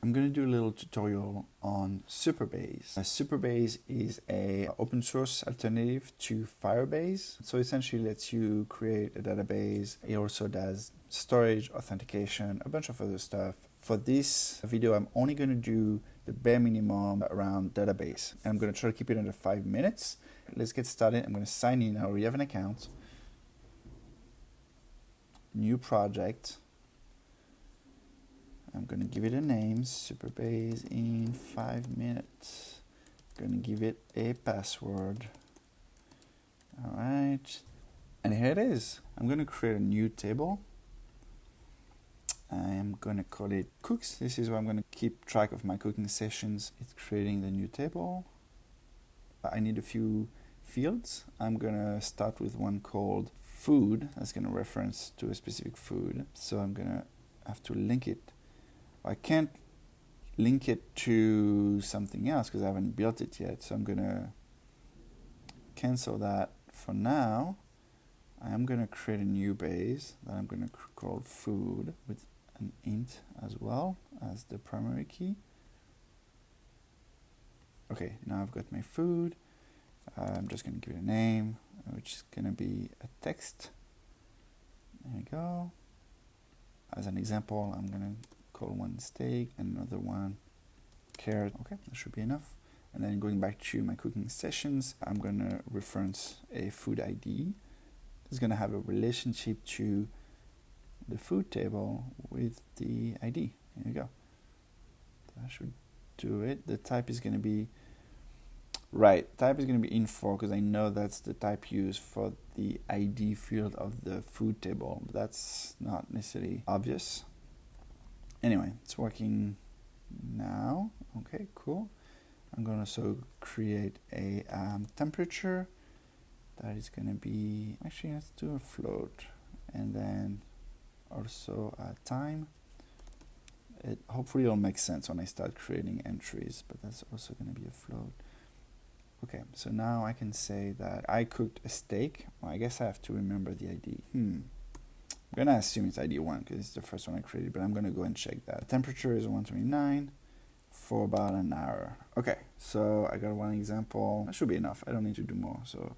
I'm going to do a little tutorial on Supabase. Supabase is a open source alternative to Firebase. So essentially lets you create a database. It also does storage, authentication, a bunch of other stuff. For this video, I'm only going to do the bare minimum around database. And I'm going to try to keep it under 5 minutes. Let's get started. I'm going to sign in. I already have an account. New project. I'm going to give it a name, Supabase in 5 minutes. I'm going to give it a password. All right. And here it is. I'm going to create a new table. I'm going to call it cooks. This is where I'm going to keep track of my cooking sessions. It's creating the new table. I need a few fields. I'm going to start with one called food. That's going to reference to a specific food. So I'm going to have to link it. I can't link it to something else because I haven't built it yet. So I'm going to cancel that for now. I'm going to create a new base that I'm going to call food with an int as well as the primary key. Okay, now I've got my food. I'm just going to give it a name, which is going to be a text. There we go. As an example, I'm going to call one steak and another one carrot. Okay, that should be enough. And then going back to my cooking sessions, I'm going to reference a food ID. It's going to have a relationship to the food table with the ID. There you go. That should do it. The type is going to be type is going to be info because I know that's the type used for the ID field of the food table. That's not necessarily obvious. Anyway, it's working now. Okay, cool. I'm going to also create a temperature that is going to be, actually let's do a float, and then also time. Hopefully it'll make sense when I start creating entries, but that's also going to be a float. Okay, so now I can say that I cooked a steak. Well, I guess I have to remember the ID. I'm going to assume it's ID 1 because it's the first one I created, but I'm going to go and check that. The temperature is 129 for about an hour. Okay, so I got one example. That should be enough. I don't need to do more. So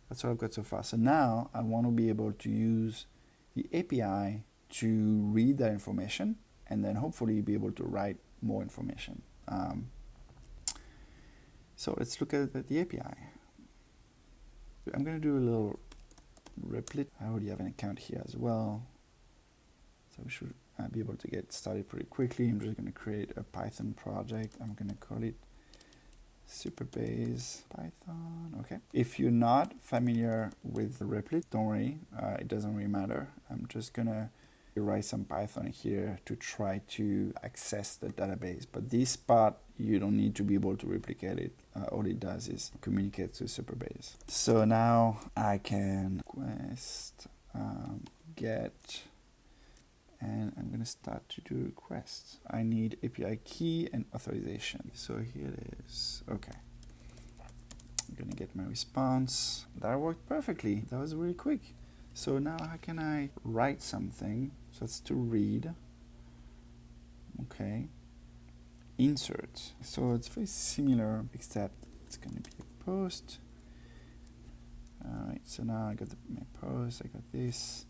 that's what I've got so far. So now I want to be able to use the API to read that information and then hopefully be able to write more information. So let's look at the API. I'm going to do a little Replit. I already have an account here as well, so we should be able to get started pretty quickly. I'm just going to create a Python project. I'm going to call it Supabase Python. Okay. If you're not familiar with Replit, don't worry. It doesn't really matter. I'm just going to write some Python here to try to access the database. But this part, you don't need to be able to replicate it. All it does is communicate to Supabase. So now I can request get, and I'm going to start to do requests. I need API key and authorization. So here it is. Okay. I'm going to get my response. That worked perfectly. That was really quick. So now how can I write something? So that's to read. Okay. Insert. So it's very similar, except it's going to be a post. Alright, so now I got my post, I got this.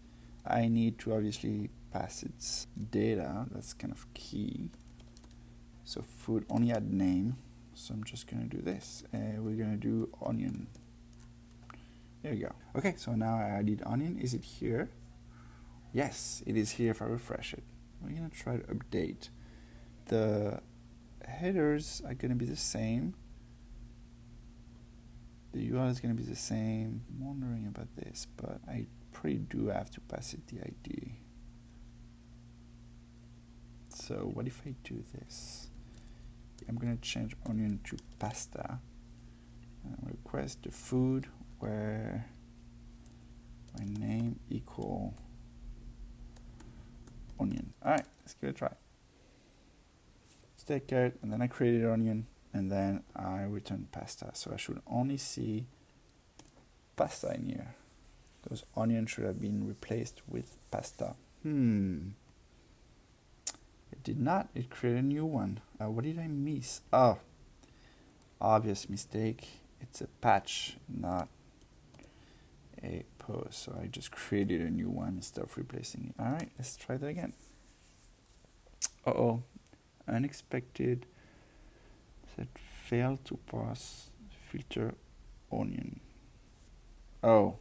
I need to obviously pass its data. That's kind of key. So food only had name. So I'm just going to do this. We're going to do onion. There you go. Okay, so now I added onion. Is it here? Yes, it is here if I refresh it. We're going to try to update. The headers are going to be the same. The URL is going to be the same. I'm wondering about this, but I probably do have to pass it the ID. So what if I do this? I'm going to change onion to pasta. Request the food where my name equal onion. Alright, let's give it a try. Steak, carrot, and then I created onion, and then I return pasta. So I should only see pasta in here. Those onions should have been replaced with pasta. It did not. It created a new one. What did I miss? Oh, obvious mistake. It's a patch, not a post. So I just created a new one instead of replacing it. All right, let's try that again. Uh-oh, unexpected. Said failed to pass filter onion. Oh,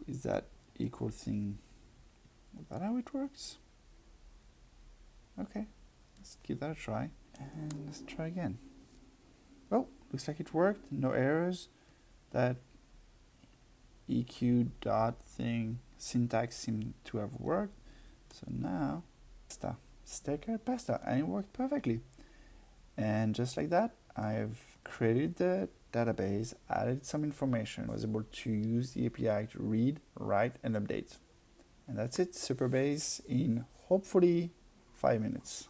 is that equal thing? Is that how it works? Okay, let's give that a try. And let's try again. Oh, looks like it worked. No errors. That EQ dot thing syntax seemed to have worked. So now, pasta, stacker pasta, and it worked perfectly. And just like that, I've created the database, added some information, was able to use the API to read, write, and update. And that's it, Supabase in hopefully 5 minutes.